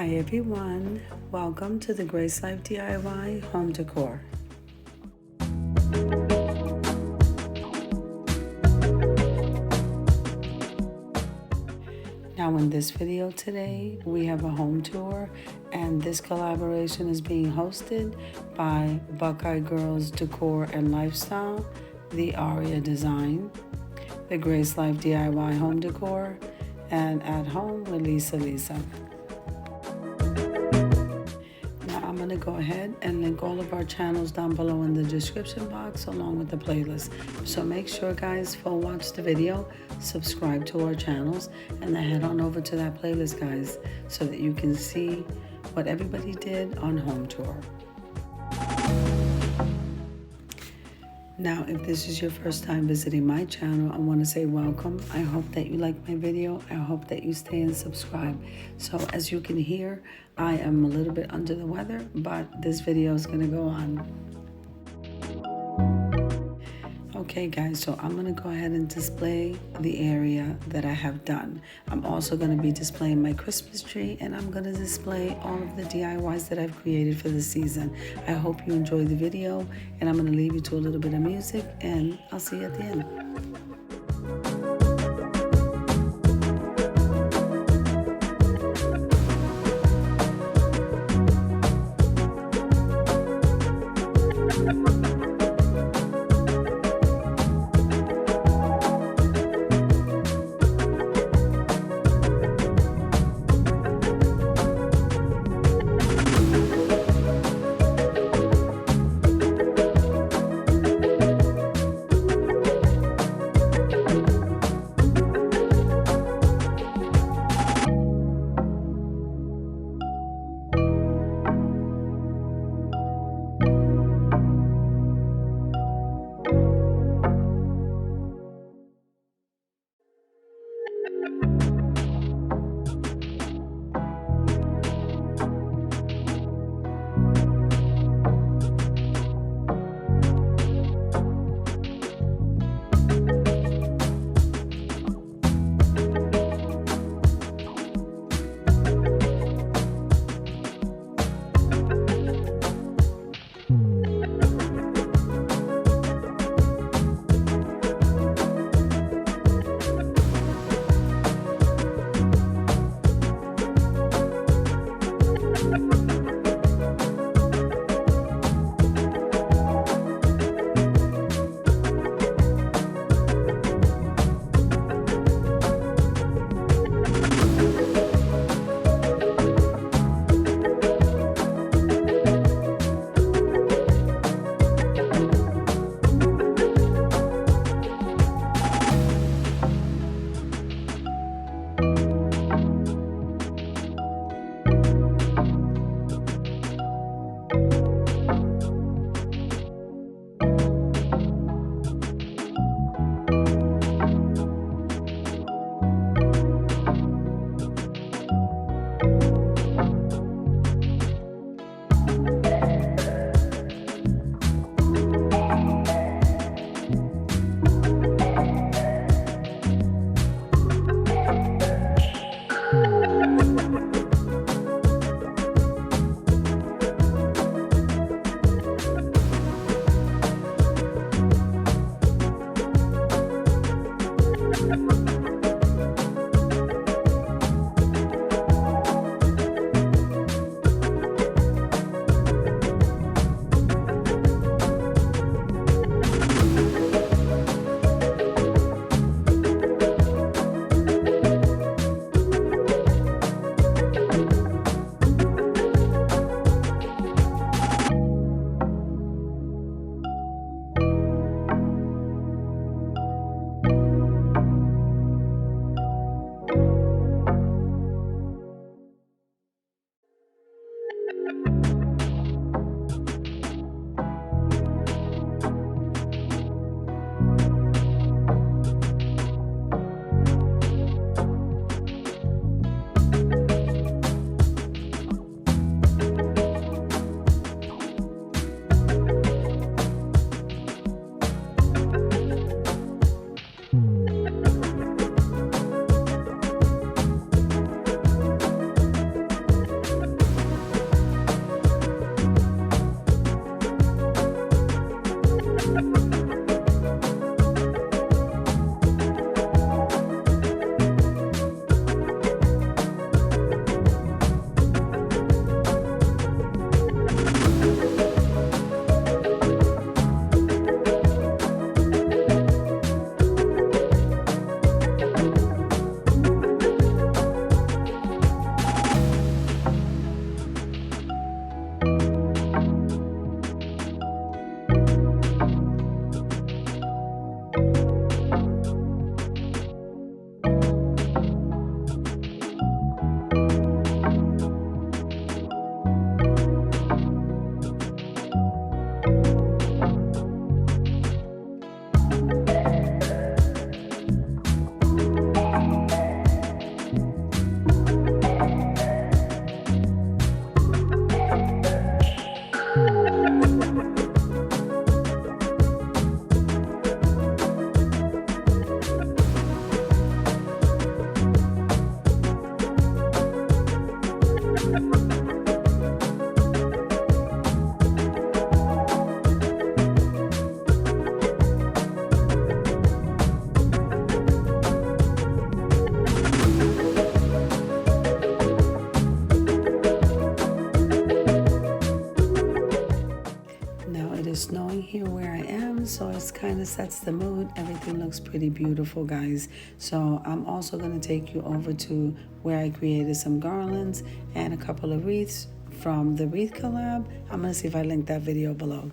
Hi everyone, welcome to the Grace Life DIY Home Decor. Now in this video today, we have a home tour, and this collaboration is being hosted by Buckeye Girls Decor and Lifestyle, thegracelifediyhomedecor, the Grace Life DIY Home Decor, and At Home with Lisa. Now I'm going to go ahead and link all of our channels down below in the description box along with the playlist. So make sure guys, watch the video, subscribe to our channels, and then head on over to that playlist guys so that you can see what everybody did on home tour. Now, if this is your first time visiting my channel, I want to say welcome. I hope that you like my video. I hope that you stay and subscribe. So as you can hear, I am a little bit under the weather, but this video is going to go on. Okay guys, so I'm going to go ahead and display the area that I have done. I'm also going to be displaying my Christmas tree, and I'm going to display all of the DIYs that I've created for the season. I hope you enjoyed the video, and I'm going to leave you to a little bit of music, and I'll see you at the end. going here where I am, so it kind of sets the mood. Everything looks pretty beautiful, guys. So I'm also going to take you over to where I created some garlands and a couple of wreaths from the wreath collab. I'm going to see if I link that video below.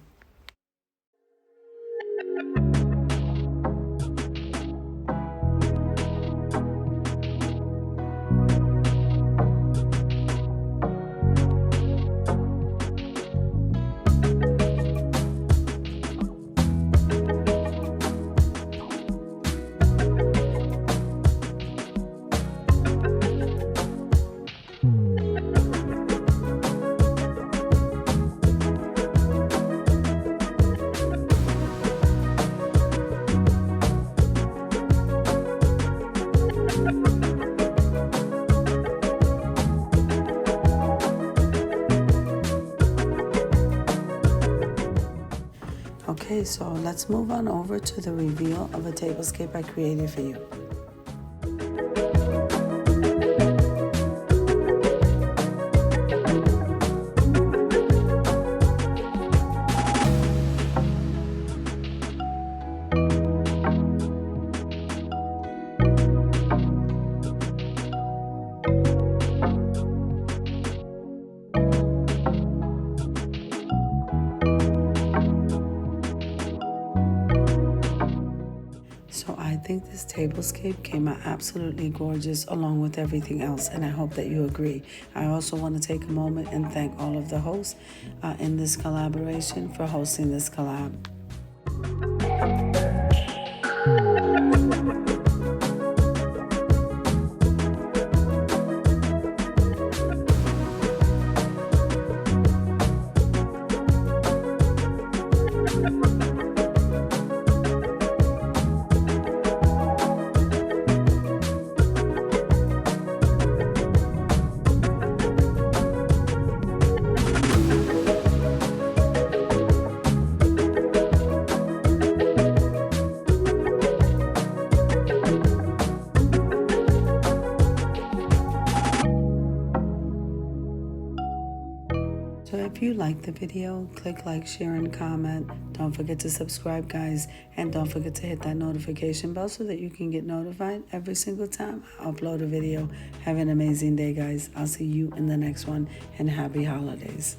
Okay, so let's move on over to the reveal of a tablescape I created for you. So I think this tablescape came out absolutely gorgeous along with everything else, and I hope that you agree. I also want to take a moment and thank all of the hosts in this collaboration for hosting this collab. So if you like the video, click like, share, and comment. Don't forget to subscribe, guys. And don't forget to hit that notification bell so that you can get notified every single time I upload a video. Have an amazing day, guys. I'll see you in the next one, and happy holidays.